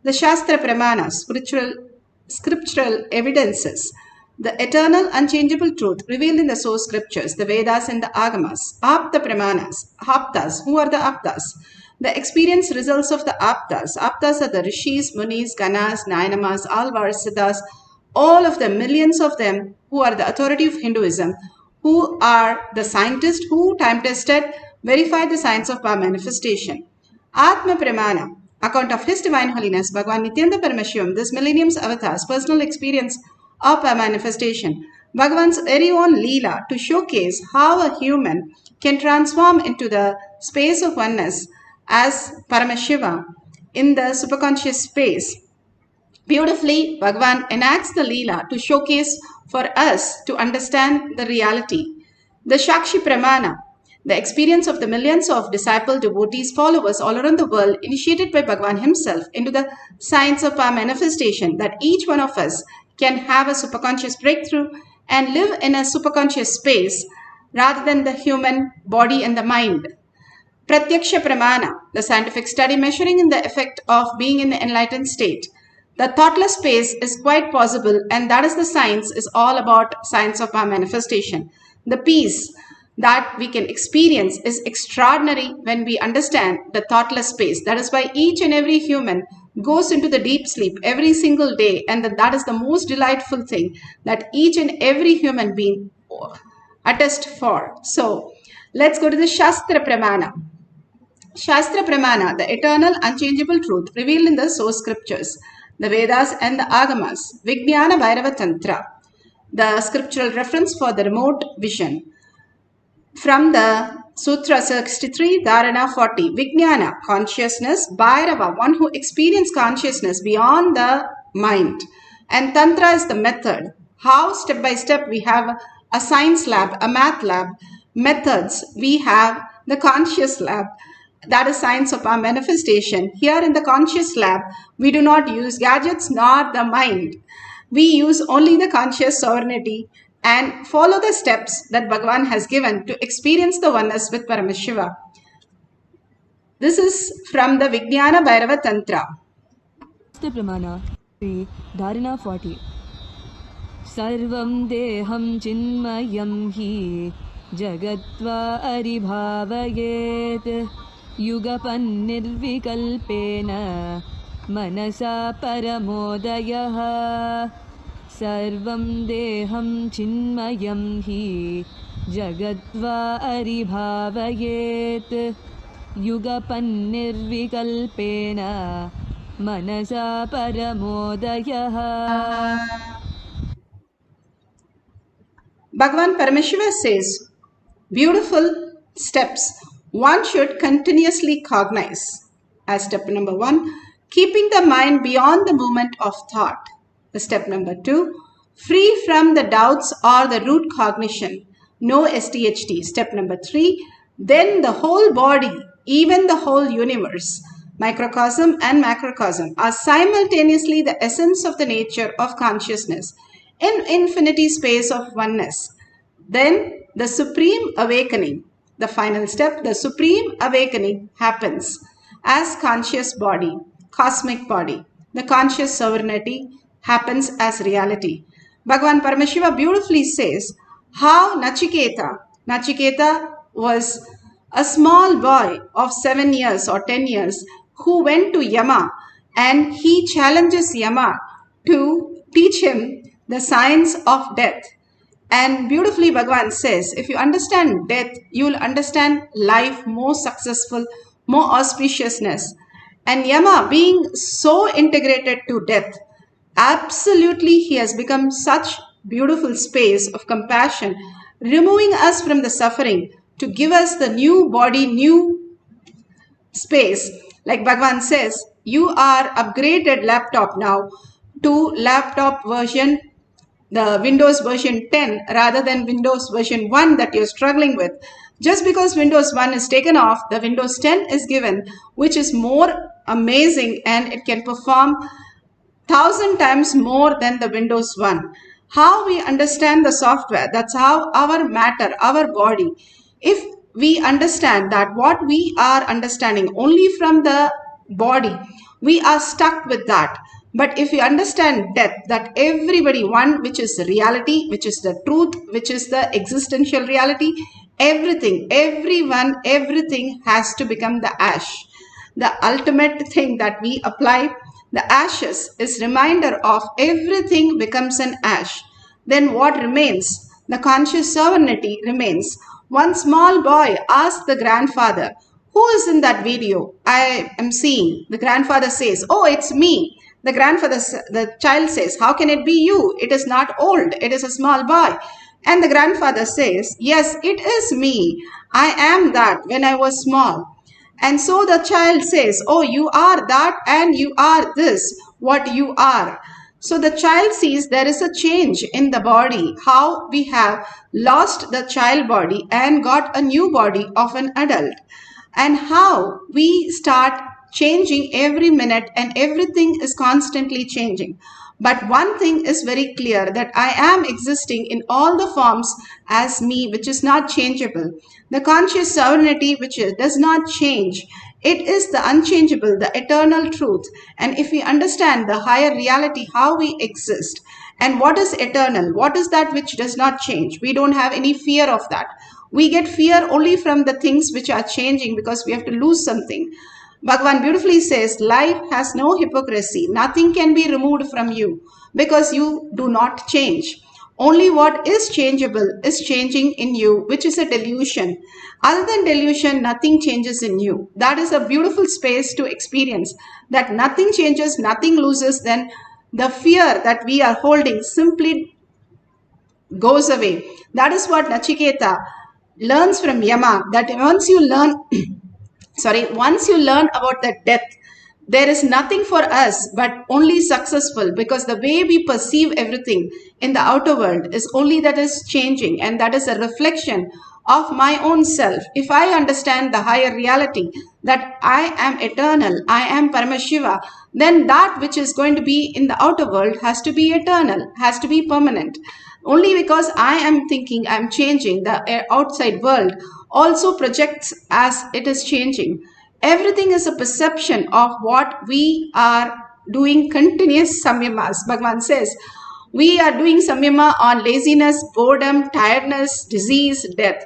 The Shastra Pramanas, scriptural evidences, the eternal unchangeable truth revealed in the source scriptures, the Vedas and the Agamas, Apta Pramanas, Aptas. Who are the Aptas? The experience results of the Aptas. Aptas are the Rishis, Munis, Ganas, Nayanamas, Alvars, Siddhas, all of them, millions of them, who are the authority of Hinduism, who are the scientists who time-tested, verified the science of power manifestation. Atma Pramana, account of His Divine Holiness, Bhagavan Nithyananda Paramashivam, this millennium's avatar's personal experience of power manifestation. Bhagavan's very own Leela to showcase how a human can transform into the space of oneness as Paramashiva in the superconscious space. Beautifully, Bhagavan enacts the Leela to showcase for us to understand the reality. The Shakshi Pramana, the experience of the millions of disciple devotees, followers all around the world, initiated by Bhagavan himself into the science of power manifestation, that each one of us can have a superconscious breakthrough and live in a superconscious space rather than the human body and the mind. Pratyaksha Pramana, the scientific study measuring in the effect of being in the enlightened state. The thoughtless space is quite possible, and that is the science is all about science of our manifestation. The peace that we can experience is extraordinary when we understand the thoughtless space. That is why each and every human goes into the deep sleep every single day, and that is the most delightful thing that each and every human being attest for. So let's go to the Shastra Pramana. Shastra Pramana, the eternal unchangeable truth revealed in the source scriptures, the Vedas and the Agamas. Vijnana Bhairava Tantra, the scriptural reference for the remote vision. From the Sutra 63, Dharana 40, Vijnana, consciousness, Bhairava, one who experiences consciousness beyond the mind. And Tantra is the method. How step by step we have a science lab, a math lab, methods, we have the conscious lab. That is science of our manifestation. Here in the conscious lab, we do not use gadgets nor the mind. We use only the conscious sovereignty and follow the steps that Bhagavan has given to experience the oneness with Paramashiva. This is from the Vijnana Bhairava Tantra. Pramana, Dharana 40. Sarvam deham chinmayam hi jagatva aribhavayet yugapan nirvikalpena manasa paramodayaha. Sarvam deham chinmayam hi jagatva aribhavayet yugapan nirvikalpena manasa paramodayaha. Bhagavan Paramashiva says, beautiful steps one should continuously cognize. As step number 1, keeping the mind beyond the movement of thought. Step number 2, free from the doubts or the root cognition. No SDHD. Step number 3, then the whole body, even the whole universe, microcosm and macrocosm, are simultaneously the essence of the nature of consciousness in infinity space of oneness. Then the supreme awakening, the final step, the supreme awakening happens as conscious body, cosmic body. The conscious sovereignty happens as reality. Bhagavan Paramashiva beautifully says how Nachiketa was a small boy of 7 years or 10 years who went to Yama, and he challenges Yama to teach him the science of death. And beautifully Bhagavan says, if you understand death, you will understand life more successful, more auspiciousness. And Yama, being so integrated to death, absolutely he has become such beautiful space of compassion, removing us from the suffering to give us the new body, new space. Like Bhagavan says, you are upgraded laptop now to laptop version, the Windows version 10 rather than Windows version 1 that you're struggling with. Just because Windows 1 is taken off, the Windows 10 is given, which is more amazing and it can perform 1,000 times more than the Windows 1. How we understand the software, that's how our matter, our body, if we understand that what we are understanding only from the body, We are stuck with that. But if we understand death, that everybody, one which is reality, which is the truth, which is the existential reality, everything, everyone, everything has to become the ash. The ultimate thing that we apply, the ashes, is reminder of everything becomes an ash. Then what remains? The conscious sovereignty remains. One small boy asked the grandfather, "Who is in that video I am seeing?" The grandfather says, "Oh, it's me." The child says, "How can it be you? It is not old. It is a small boy." And the grandfather says, "Yes, it is me. I am that when I was small." And so the child says, "Oh, you are that and you are this, what you are." So the child sees there is a change in the body, how we have lost the child body and got a new body of an adult, and how we start changing every minute and everything is constantly changing. But one thing is very clear, that I am existing in all the forms as me, which is not changeable. The conscious sovereignty which does not change. It is the unchangeable, the eternal truth. And if we understand the higher reality, how we exist, and what is eternal, what is that which does not change, we don't have any fear of that. We get fear only from the things which are changing because we have to lose something. Bhagavan beautifully says, life has no hypocrisy. Nothing can be removed from you because you do not change. Only what is changeable is changing in you, which is a delusion. Other than delusion, nothing changes in you. That is a beautiful space to experience, that nothing changes, nothing loses. Then the fear that we are holding simply goes away. That is what Nachiketa learns from Yama, that once you learn once you learn about the death, there is nothing for us but only successful, because the way we perceive everything in the outer world is only that is changing, and that is a reflection of my own self. If I understand the higher reality, that I am eternal, I am Paramashiva, then that which is going to be in the outer world has to be eternal, has to be permanent. Only because I am thinking I am changing, the outside world also projects as it is changing. Everything is a perception of what we are doing continuous samyamas. Bhagavan says, we are doing samyama on laziness, boredom, tiredness, disease, death.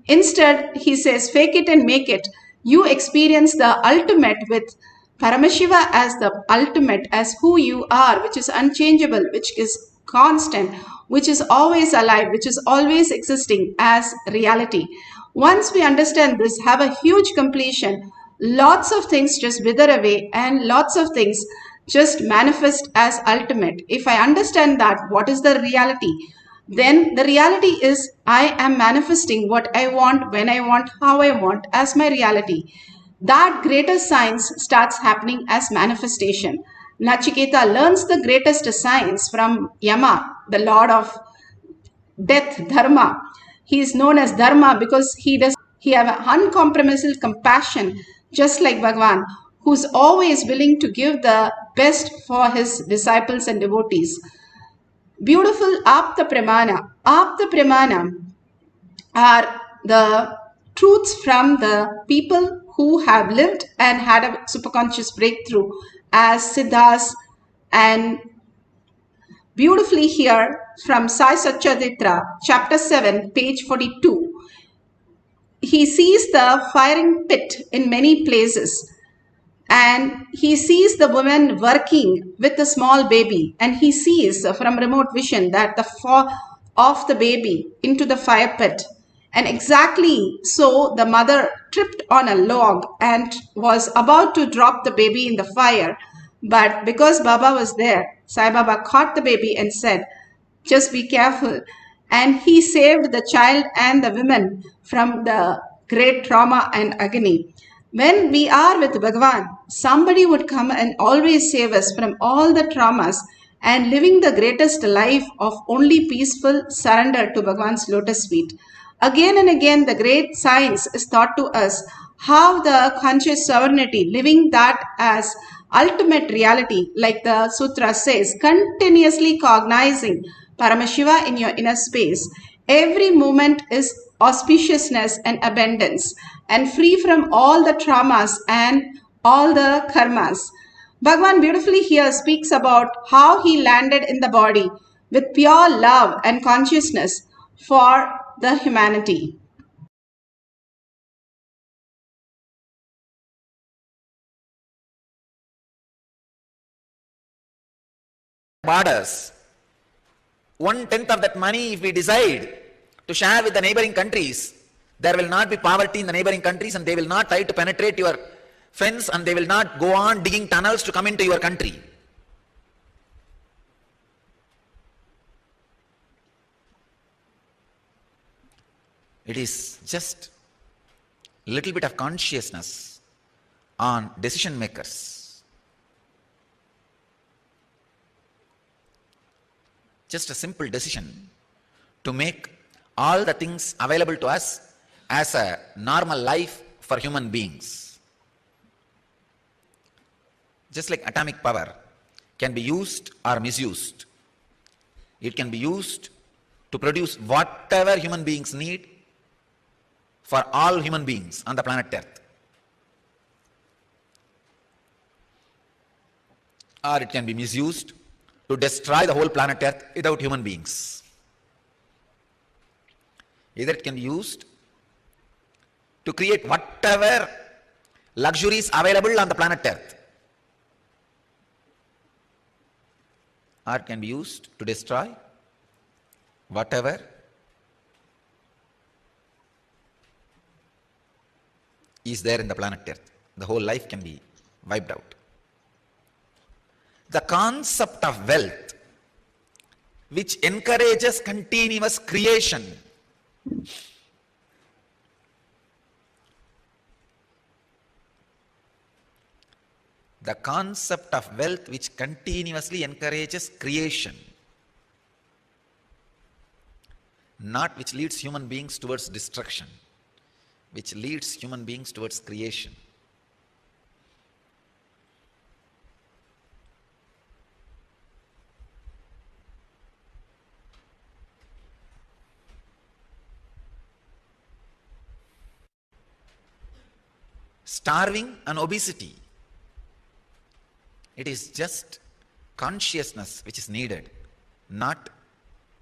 Instead, he says, fake it and make it. You experience the ultimate with Paramashiva as the ultimate, as who you are, which is unchangeable, which is constant, which is always alive, which is always existing as reality. Once we understand this, have a huge completion, lots of things just wither away and lots of things just manifest as ultimate. If I understand that, what is the reality? Then the reality is I am manifesting what I want, when I want, how I want as my reality. That greater science starts happening as manifestation. Nachiketa learns the greatest science from Yama, the lord of death, Dharma. He is known as Dharma because he have an uncompromised compassion, just like Bhagavan, who's always willing to give the best for his disciples and devotees. Beautiful Apta Pramana. Apta Pramana are the truths from the people who have lived and had a superconscious breakthrough as Siddhas. And beautifully here from Sai Satchaditra, chapter 7, page 42. He sees the firing pit in many places, and he sees the woman working with the small baby, and he sees from remote vision that the fall of the baby into the fire pit. And exactly so the mother tripped on a log and was about to drop the baby in the fire. But because Baba was there, Sai Baba caught the baby and said, just be careful. And he saved the child and the women from the great trauma and agony. When we are with Bhagavan, somebody would come and always save us from all the traumas and living the greatest life of only peaceful surrender to Bhagavan's lotus feet. Again and again, the great science is taught to us how the conscious sovereignty, living that as ultimate reality, like the sutra says, continuously cognizing Paramashiva in your inner space. Every moment is auspiciousness and abundance, and free from all the traumas and all the karmas. Bhagwan beautifully here speaks about how he landed in the body with pure love and consciousness for the humanity. Borders. 1/10 of that money, if we decide to share with the neighboring countries, there will not be poverty in the neighboring countries and they will not try to penetrate your fence and they will not go on digging tunnels to come into your country. It is just a little bit of consciousness on decision makers. Just a simple decision to make all the things available to us as a normal life for human beings. Just like atomic power can be used or misused. It can be used to produce whatever human beings need for all human beings on the planet Earth. Or it can be misused to destroy the whole planet Earth without human beings. Either it can be used to create whatever luxuries available on the planet Earth, or it can be used to destroy whatever is there in the planet Earth. The whole life can be wiped out. The concept of wealth, which encourages continuous creation, the concept of wealth which continuously encourages creation, not which leads human beings towards destruction, which leads human beings towards creation. Starving and obesity, it is just consciousness which is needed, not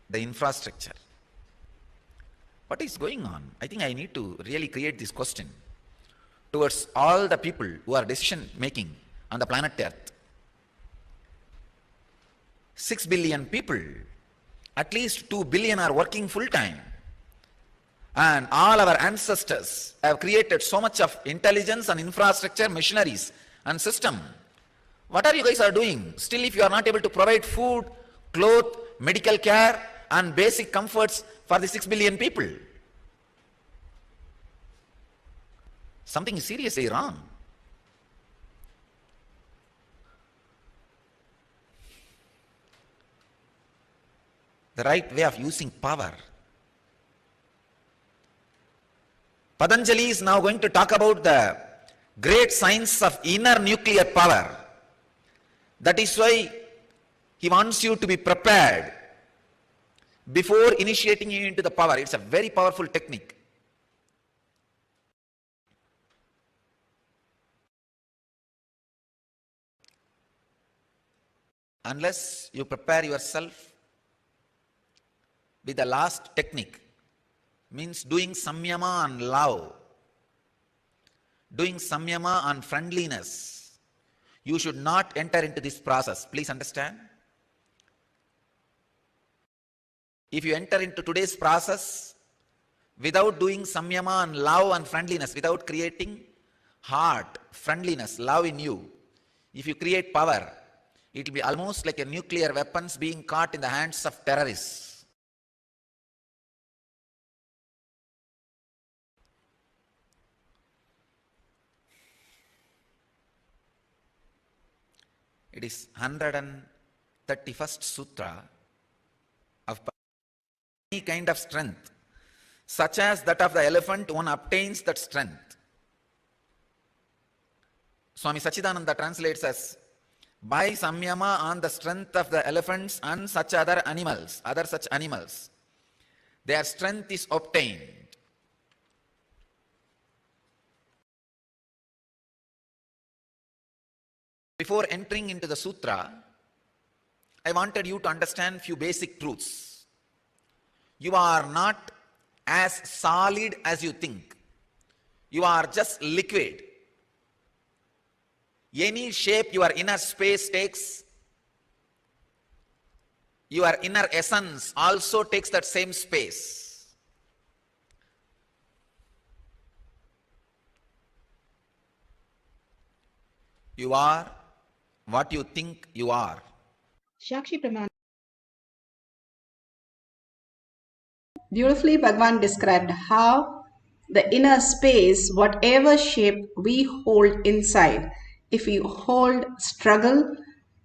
the infrastructure. What is going on? I think I need to really create this question towards all the people who are decision making on the planet Earth. 6 billion people, at least 2 billion are working full time. And all our ancestors have created so much of intelligence and infrastructure, machineries and system. What are you guys are doing? Still, if you are not able to provide food, clothes, medical care and basic comforts for the 6 billion people, something is seriously wrong. The right way of using power. Patanjali is now going to talk about the great science of inner nuclear power. That is why he wants you to be prepared before initiating you into the power. It's a very powerful technique. Unless you prepare yourself with the last technique, means doing samyama and love, doing samyama and friendliness, you should not enter into this process. Please understand. If you enter into today's process without doing samyama and love and friendliness, without creating heart, friendliness, love in you, if you create power, it will be almost like a nuclear weapons being caught in the hands of terrorists. It is 131st Sutra of any kind of strength, such as that of the elephant, one obtains that strength. Swami Sachidananda translates as, by samyama on the strength of the elephants and such other such animals, their strength is obtained. Before entering into the sutra, I wanted you to understand few basic truths. You are not as solid as you think. You are just liquid. Any shape your inner space takes, your inner essence also takes that same space. You are what you think you are. Shakshi Pramana. Beautifully, Bhagavan described how the inner space, whatever shape we hold inside, if we hold struggle,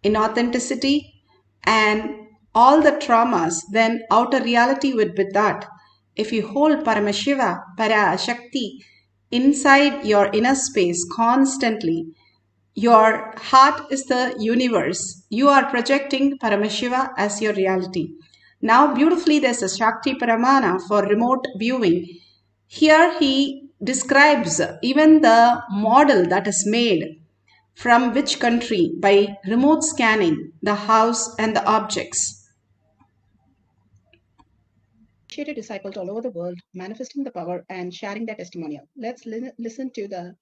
inauthenticity, and all the traumas, then outer reality would be that. If you hold Paramashiva, Parashakti, inside your inner space constantly, your heart is the universe. You are projecting Paramashiva as your reality. Now, beautifully, there's a Shakti Paramana for remote viewing. Here he describes even the model that is made from which country by remote scanning the house and the objects. Initiated disciples all over the world manifesting the power and sharing their testimonial. Let's listen to the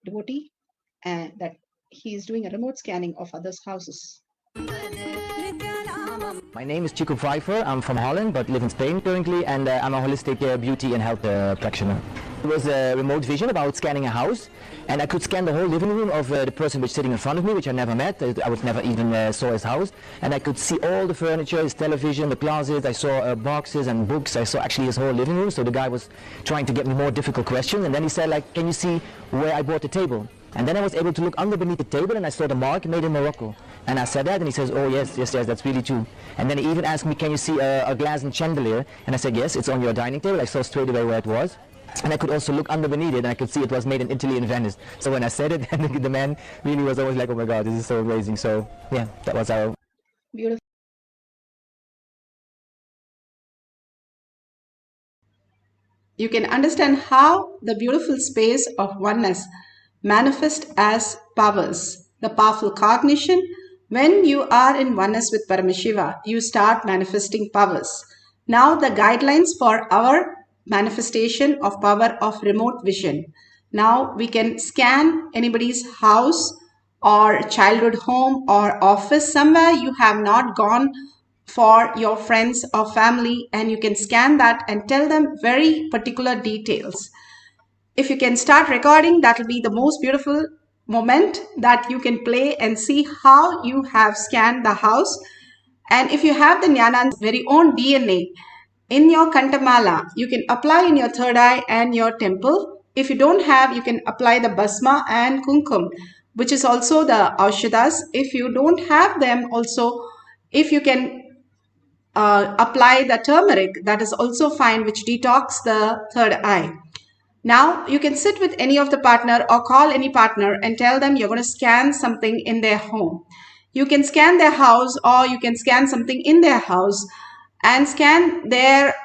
devotee that he is doing a remote scanning of others' houses. My name is Chico Pfeiffer. I'm from Holland but live in Spain currently, and I'm a holistic beauty and health practitioner. It was a remote vision about scanning a house, and I could scan the whole living room of the person which is sitting in front of me, which I never met. I was never even saw his house, and I could see all the furniture, his television, the closets. I saw boxes and books. I saw actually his whole living room. So the guy was trying to get me more difficult questions, and then he said, like, can you see where I bought the table? And then I was able to look under beneath the table, and I saw the mark made in Morocco. And I said that, and he says, oh yes, that's really true. And then he even asked me, can you see a glass and chandelier? And I said, yes, it's on your dining table. I saw straight away where it was. And I could also look under beneath it, and I could see it was made in Italy, in Venice. So when I said it, the man really was always like, oh my God, this is so amazing. So yeah, that was our... Beautiful. You can understand how the beautiful space of oneness manifest as powers. The powerful cognition, when you are in oneness with Paramashiva, you start manifesting powers. Now the guidelines for our manifestation of power of remote vision. Now we can scan anybody's house or childhood home or office, somewhere you have not gone for your friends or family, and you can scan that and tell them very particular details. If you can start recording, that will be the most beautiful moment that you can play and see how you have scanned the house. And if you have the Jnananda's very own DNA in your Kantamala, you can apply in your third eye and your temple. If you don't have, you can apply the Basma and Kumkum, which is also the Aushadas. If you don't have them also, if you can apply the turmeric, that is also fine, which detox the third eye. Now you can sit with any of the partner or call any partner and tell them you're going to scan something in their home. You can scan their house, or you can scan something in their house and scan their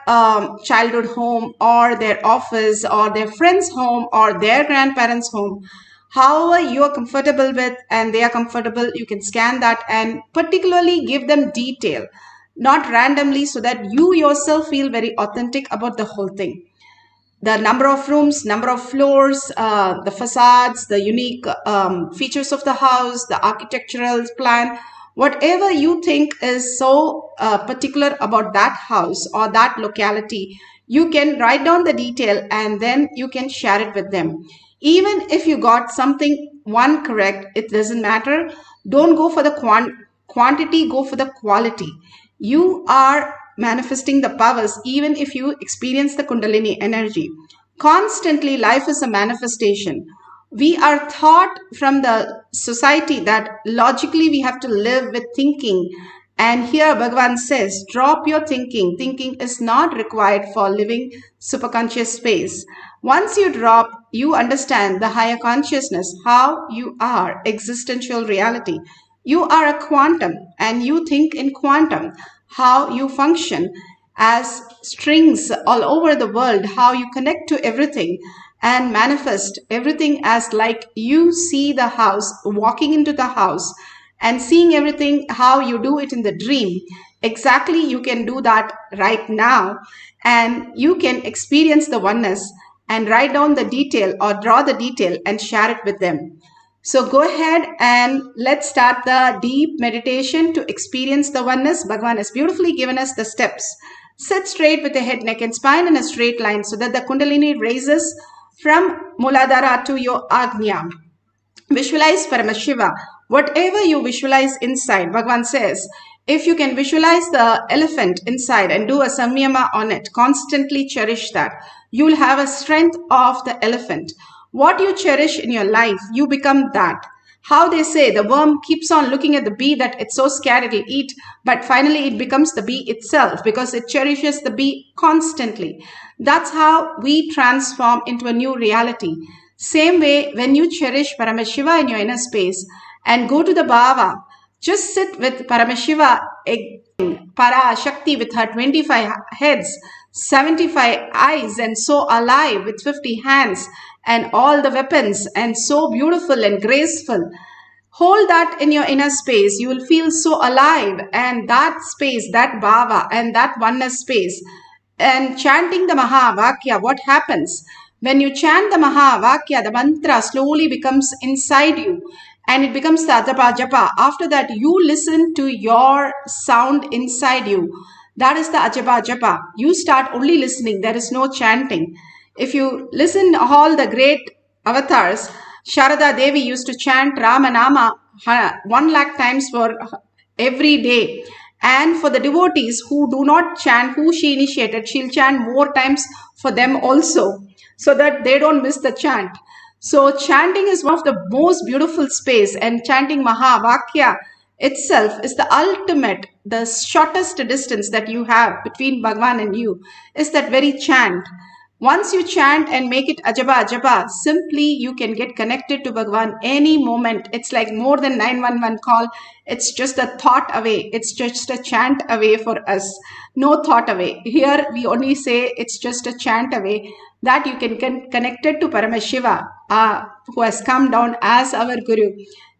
childhood home or their office or their friend's home or their grandparents' home. However you are comfortable with and they are comfortable, you can scan that and particularly give them detail, not randomly, so that you yourself feel very authentic about the whole thing. The number of rooms, number of floors, the facades, the unique features of the house, the architectural plan, whatever you think is so particular about that house or that locality, you can write down the detail and then you can share it with them. Even if you got something one correct, it doesn't matter. Don't go for the quantity, go for the quality. You are manifesting the powers even if you experience the Kundalini energy. Constantly, life is a manifestation. We are taught from the society that logically we have to live with thinking. And here Bhagavan says, drop your thinking. Thinking is not required for living superconscious space. Once you drop, you understand the higher consciousness, how you are, existential reality. You are a quantum and you think in quantum, how you function as strings all over the world, how you connect to everything. and manifest everything as like you see the house, walking into the house and seeing everything how you do it in the dream. Exactly, you can do that right now, and you can experience the oneness and write down the detail or draw the detail and share it with them. So go ahead and let's start the deep meditation to experience the oneness. Bhagavan has beautifully given us the steps. Sit straight with the head, neck and spine in a straight line so that the Kundalini raises from Muladhara to your Agnya. Visualize Paramashiva. Whatever you visualize inside, Bhagavan says, if you can visualize the elephant inside and do a samyama on it, constantly cherish that, you will have a strength of the elephant. What you cherish in your life, you become that. How they say the worm keeps on looking at the bee that it's so scared it'll eat, but finally it becomes the bee itself because it cherishes the bee constantly. That's how we transform into a new reality. Same way, when you cherish Paramashiva in your inner space and go to the Bhava, just sit with Paramashiva, Parashakti with her 25 heads, 75 eyes, and so alive with 50 hands and all the weapons, and so beautiful and graceful. Hold that in your inner space. You will feel so alive, and that space, that Bhava and that oneness space. And chanting the Mahavakya, what happens? When you chant the Mahavakya, the mantra slowly becomes inside you and it becomes the Japa Japa. After that, you listen to your sound inside you. That is the Ajapa Japa. You start only listening. There is no chanting. If you listen all the great avatars, Sharada Devi used to chant Ramanama 1 lakh times for every day. And for the devotees who do not chant, who she initiated, she'll chant more times for them also, so that they don't miss the chant. So chanting is one of the most beautiful space, and chanting Mahavakya itself is the ultimate, the shortest distance that you have between Bhagavan and you is that very chant. Once you chant and make it Ajaba Ajaba, simply you can get connected to Bhagavan any moment. It's like more than 911 call. It's just a thought away. It's just a chant away for us. No thought away. Here we only say it's just a chant away, that you can get connected to Paramashiva, who has come down as our Guru,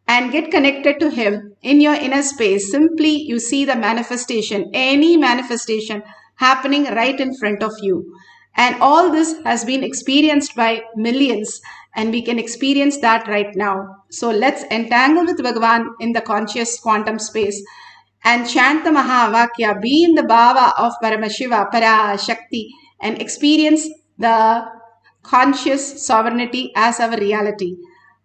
and get connected to him in your inner space. Simply you see the manifestation, any manifestation happening right in front of you. And all this has been experienced by millions, and we can experience that right now. So let's entangle with Bhagavan in the conscious quantum space and chant the Mahavakya, be in the Bhava of Paramashiva, Parashakti, and experience the conscious sovereignty as our reality.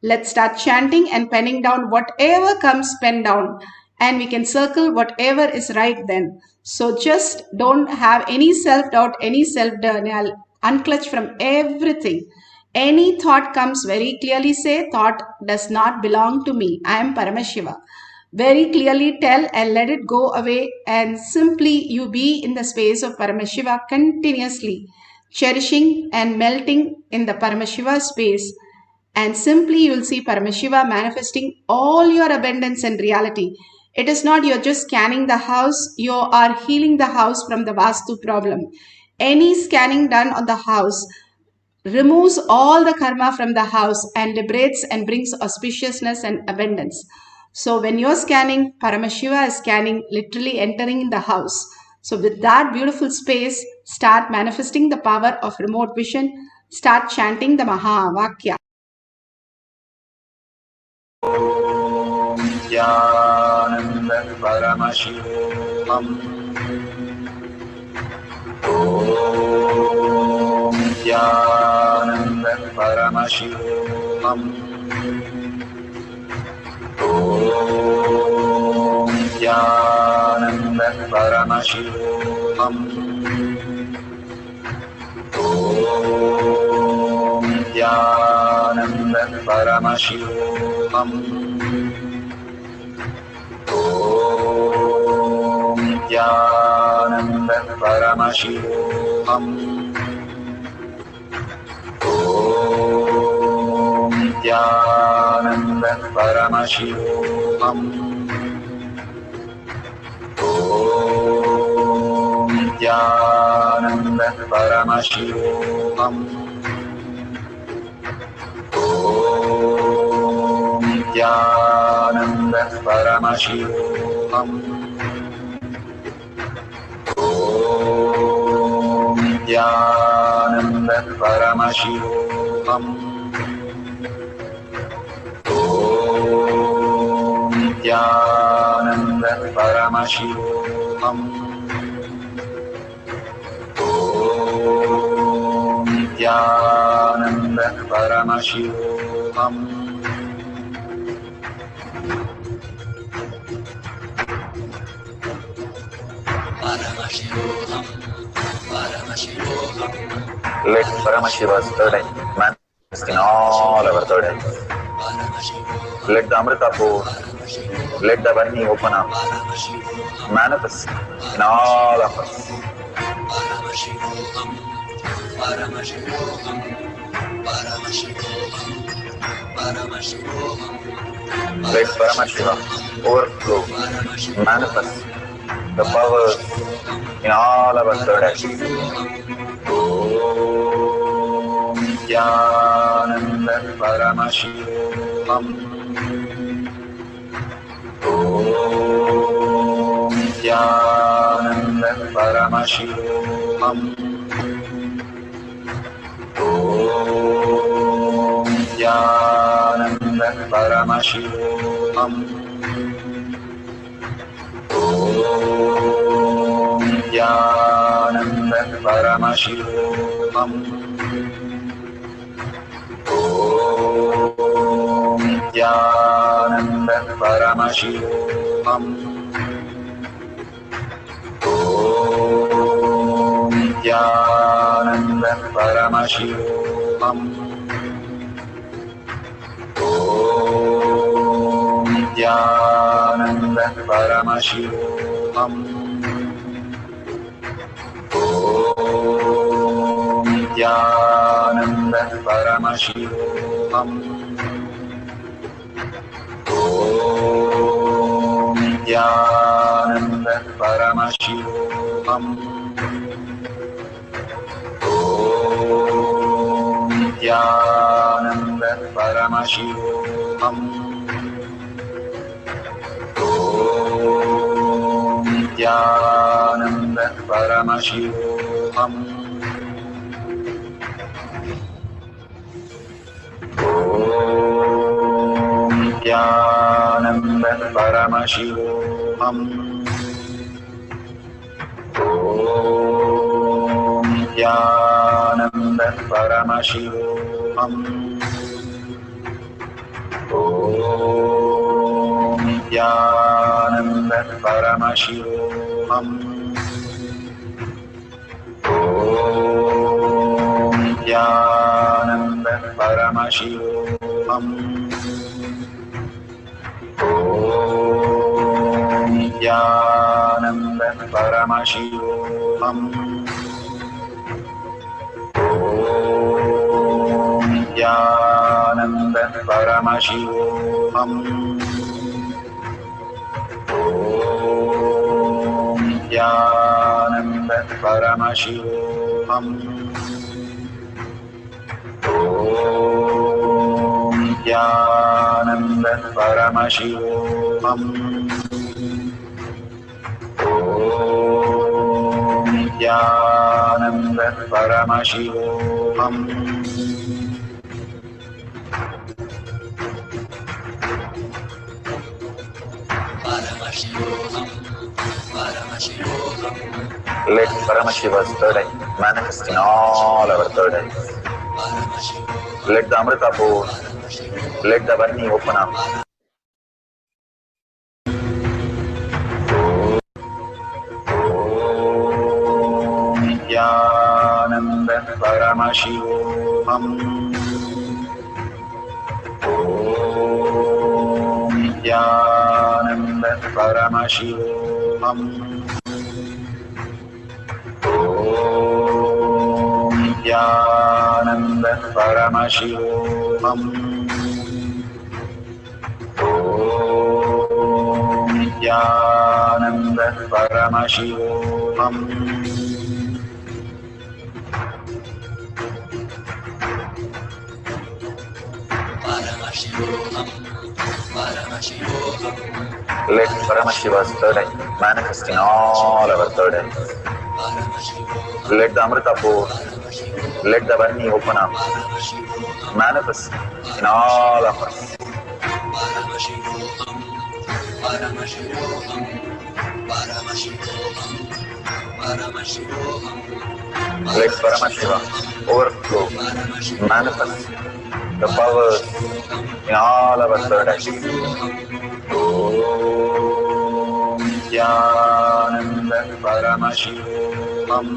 Let's start chanting and penning down whatever comes, pen down, and we can circle whatever is right then. So just don't have any self-doubt, any self-denial. Unclutch from everything. Any thought comes, very clearly say, thought does not belong to me. I am Paramashiva. Very clearly tell and let it go away, and simply you be in the space of Paramashiva continuously, cherishing and melting in the Paramashiva space. And simply you will see Paramashiva manifesting all your abundance and reality. It is not you're just scanning the house, you are healing the house from the Vastu problem. Any scanning done on the house removes all the karma from the house and liberates and brings auspiciousness and abundance. So when you're scanning, Paramashiva is scanning, literally entering in the house. So with that beautiful space, start manifesting the power of remote vision. Start chanting the Mahavakya. Nithyananda Paramashivoham. Om Nithyananda Paramashivoham. Om Nithyananda Paramashivoham. Om Nithyananda Paramashivoham. Om Nithyananda Paramashivoham. Om Nithyananda Paramashivoham. Om Nithyananda Paramashivoham. Paramashivoham. Om Nithyananda Paramashivam. Om Nithyananda Paramashivam. Om Nithyananda Paramashivam. Paramashivoham, Paramashivoham. Let Paramashiva's third eye manifest in all our third eyes. Let the Amrita pour, let the Varni open up, manifest in all of us. Paramashivoham, Paramashivoham, Paramashivoham, Paramashivoham. Let Paramashiva overflow, manifest the powers in all our third eyes. Om Nithyananda Paramashivam. Om Nithyananda Paramashivam. Om Nithyananda Paramashivam. Om Nithyananda Paramashivoham. Om Nithyananda Paramashivoham. Om Nithyananda Paramashivoham. Om Nithyananda Paramashivoham. Om Nithyananda Paramashivoham. Om Nithyananda Paramashivoham. Om Nithyananda Paramashivoham. Om Nithyananda Paramashivoham. Om Nithyananda Paramashivoham. Om Nithyananda Paramashivoham. Om Nithyananda Paramashivoham. Om Nithyananda Paramashivoham. Om Nithyananda Paramashivoham. Om Nithyananda Paramashivoham. Om Nithyananda Paramashivoham. Om Nithyananda Paramashivoham. Om Nithyananda Paramashivoham. Paramashivoham, Paramashivoham. Let Paramashiva's third eye manifest in all our third eyes. Let the Amrita pour, let the Varni open up. Om Nithyananda Paramashivoham. Om Nithyananda Paramashivoham. Om Nithyananda Paramashivoham. Om Nithyananda Paramashivoham. Paramashivoham, Let Paramashiva's third eye manifest in all our third eyes. Let the Amrita pour, let the Varni open up, manifest in all of us. Let Paramashiva overflow, manifest the powers in all our third eyes. Om Nithyananda Paramashivam.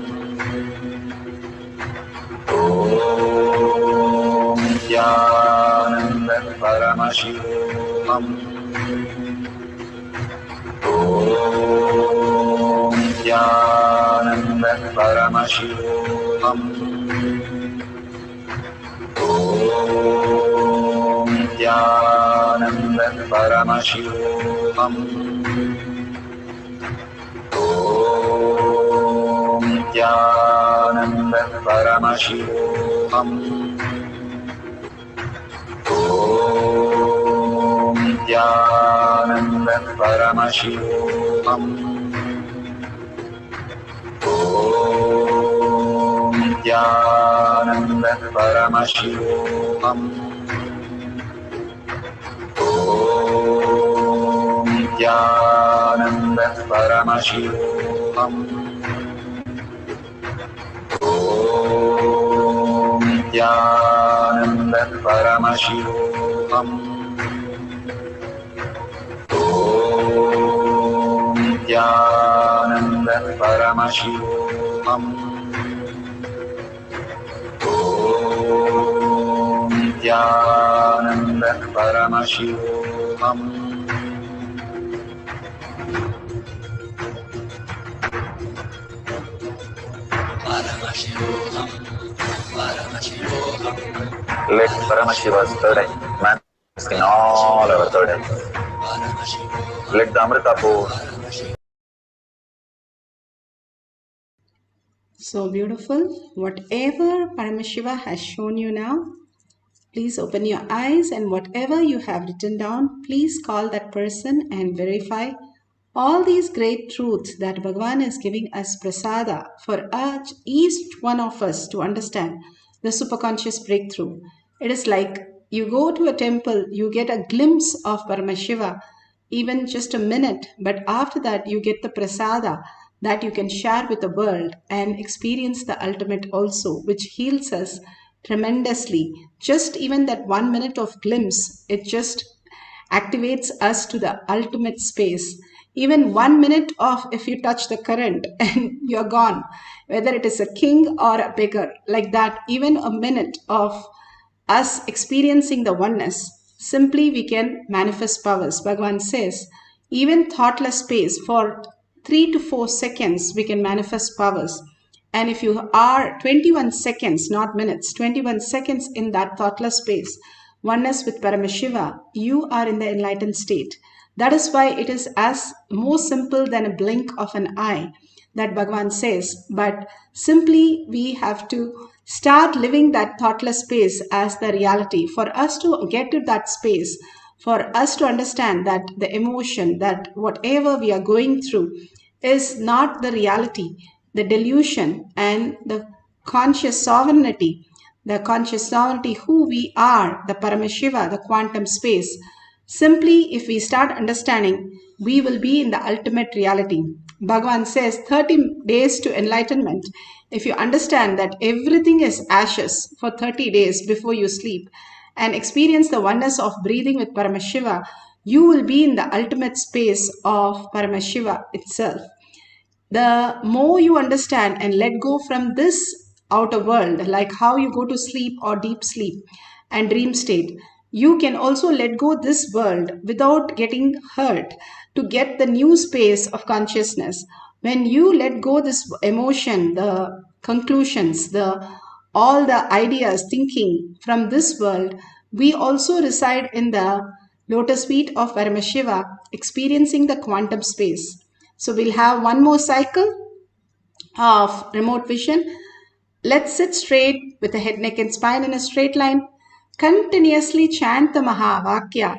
Om Nithyananda Paramashivam. Om Nithyananda Paramashivoham. Om Nithyananda Paramashivoham. Om Nithyananda Paramashivoham. Om Nithyananda Paramashivoham. Om Nithyananda Paramashivoham. Om Nithyananda Paramashivoham. Om Nithyananda Paramashivoham. Om Nithyananda Paramashivoham. Om Nithyananda Paramashivoham. Let Paramashiva's third eye manifest in all our third eyes. Let the Amrita pour. So beautiful. Whatever Paramashiva has shown you now, please open your eyes, and whatever you have written down, please call that person and verify all these great truths that Bhagavan is giving us prasada for each one of us to understand the superconscious breakthrough. It is like you go to a temple, you get a glimpse of Paramashiva, even just a minute, but after that you get the prasada that you can share with the world and experience the ultimate also, which heals us tremendously. Just even that 1 minute of glimpse, it just activates us to the ultimate space. Even 1 minute of, if you touch the current and you're gone, whether it is a king or a beggar, like that, even a minute of us experiencing the oneness, simply we can manifest powers. Bhagavan says, even thoughtless space for 3 to 4 seconds, we can manifest powers. And if you are 21 seconds, not minutes, 21 seconds in that thoughtless space, oneness with Paramashiva, you are in the enlightened state. That is why it is as more simple than a blink of an eye that Bhagavan says. But simply we have to start living that thoughtless space as the reality. For us to get to that space, for us to understand that the emotion, that whatever we are going through is not the reality, the delusion and the conscious sovereignty who we are, the Paramashiva, the quantum space. Simply, if we start understanding, we will be in the ultimate reality. Bhagavan says 30 days to enlightenment. If you understand that everything is ashes for 30 days before you sleep and experience the oneness of breathing with Paramashiva, you will be in the ultimate space of Paramashiva itself. The more you understand and let go from this outer world, like how you go to sleep or deep sleep and dream state, you can also let go this world without getting hurt to get the new space of consciousness. When you let go this emotion, the conclusions, all the ideas, thinking from this world, we also reside in the lotus feet of Paramashiva, experiencing the quantum space. So we'll have one more cycle of remote vision. Let's sit straight with the head, neck and spine in a straight line. Continuously chant the Mahavakya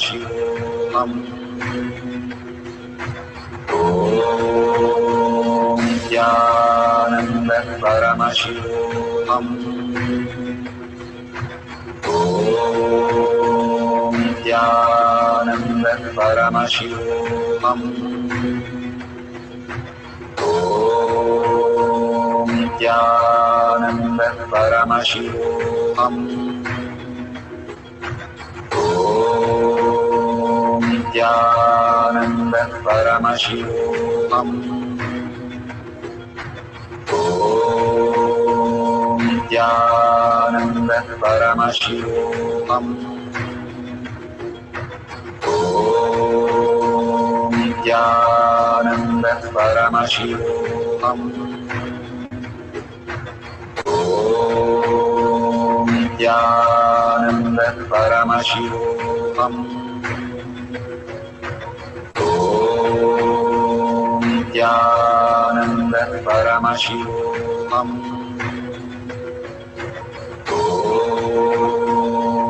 Paramashivoham. Om Nithyananda Paramashivam. Om Nithyananda Paramashivam. Om Nithyananda Paramashivam. Om Nithyananda Paramashivoham. Om Nithyananda Paramashivoham. Om Nithyananda Paramashivoham. Om Nithyananda Paramashivoham. Om Nithyananda Paramashivoham. Om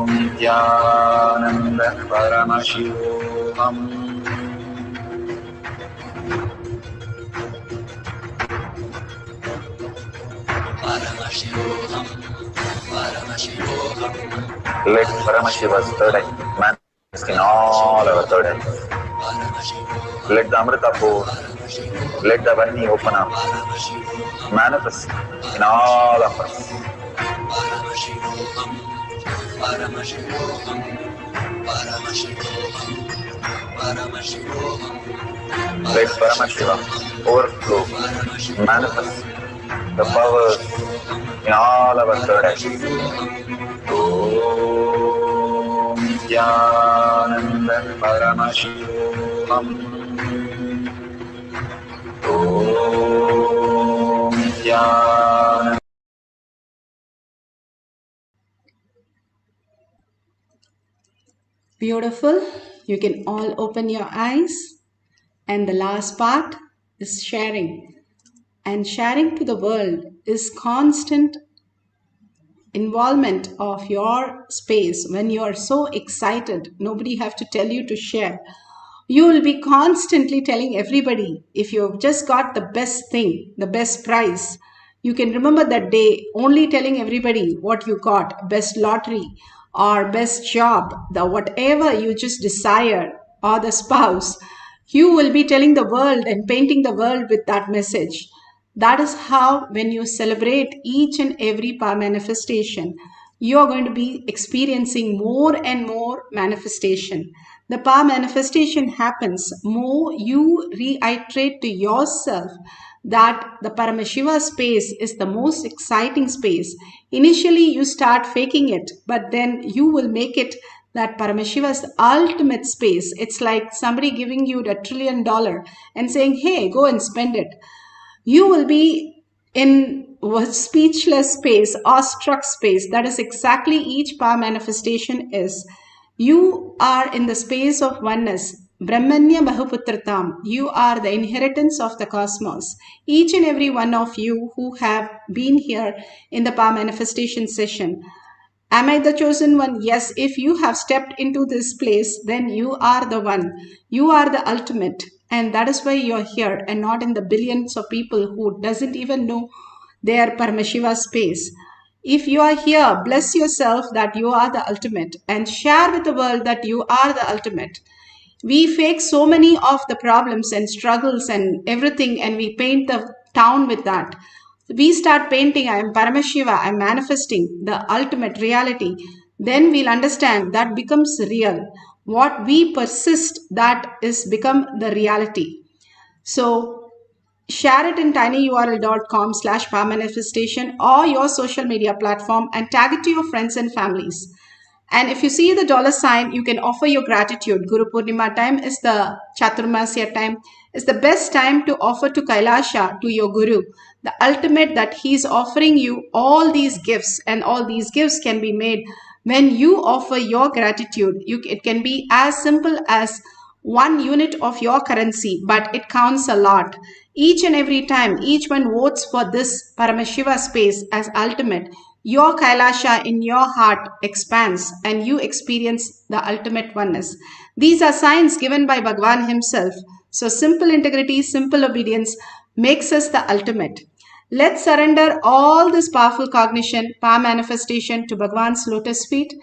Nithyananda Paramashivoham. Paramashivoham, Paramashivoham, Let Paramashiva's third eye manifest in all our third eyes. Let the Amrita pour, let the Vani open up, manifest in all of us. Paramashivoham, Paramashivoham, Paramashivoham, Paramashivoham. Let Paramashiva overflow, manifest the powers in all our third eyes. Om Nithyananda Paramashivoham. Om Nithyananda. Beautiful. You can all open your eyes. And the last part is sharing. And sharing to the world is constant involvement of your space. When you are so excited, nobody have to tell you to share. You will be constantly telling everybody. If you've just got the best thing, the best prize, you can remember that day only telling everybody what you got, best lottery or best job, the whatever you just desire, or the spouse. You will be telling the world and painting the world with that message. That is how, when you celebrate each and every power manifestation, you are going to be experiencing more and more manifestation. The power manifestation happens more you reiterate to yourself that the Paramashiva space is the most exciting space. Initially, you start faking it, but then you will make it that Paramashiva's ultimate space. It's like somebody giving you $1 trillion and saying, hey, go and spend it. You will be in a speechless space, awestruck space. That is exactly each power manifestation is. You are in the space of oneness. Brahmanya Bahuputratam. You are the inheritance of the cosmos. Each and every one of you who have been here in the power manifestation session. Am I the chosen one? Yes. If you have stepped into this place, then you are the one. You are the ultimate. And that is why you're here and not in the billions of people who doesn't even know their Paramashiva space. If you are here, bless yourself that you are the ultimate and share with the world that you are the ultimate. We fake so many of the problems and struggles and everything, and we paint the town with that. We start painting, I am Paramashiva, I am manifesting the ultimate reality. Then we'll understand that becomes real. What we persist, that is become the reality. So share it in tinyurl.com/powermanifestation or your social media platform and tag it to your friends and families. And if you see the $sign, you can offer your gratitude. Guru Purnima time is the Chaturmasya time. It's the best time to offer to Kailasha, to your Guru, the ultimate that he's offering you all these gifts, and all these gifts can be made when you offer your gratitude. It can be as simple as 1 unit of your currency, but it counts a lot. Each and every time, each one votes for this Paramashiva space as ultimate. your Kailasha in your heart expands and you experience the ultimate oneness. These are signs given by Bhagwan himself. So simple integrity, simple obedience makes us the ultimate. Let's surrender all this powerful cognition, power manifestation to Bhagwan's lotus feet,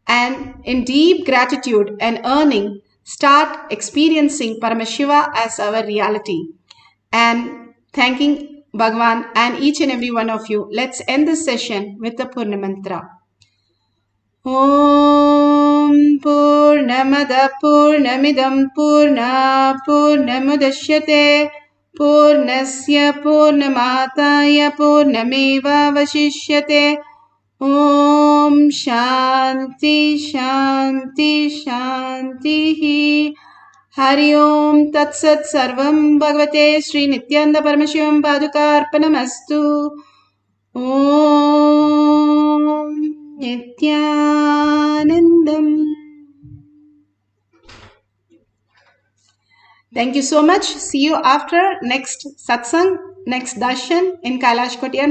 and in deep gratitude and earning, start experiencing Paramashiva as our reality. And thanking Bhagwan and each and every one of you. Let's end this session with the Purna Mantra. Om Purnamada Purnamidam Purna Purnamudashyate Purnasya Purnamataya Purnameva Vashishyate. Om Shanti Shanti Shanti. Hari Om Tat Sat Sarvam Bhagavate Sri Nithyananda Paramashivam Paduka Arpanamastu. Om Nithyanandam. Thank you so much. See you after next satsang, next darshan in Kailash Kotiyar.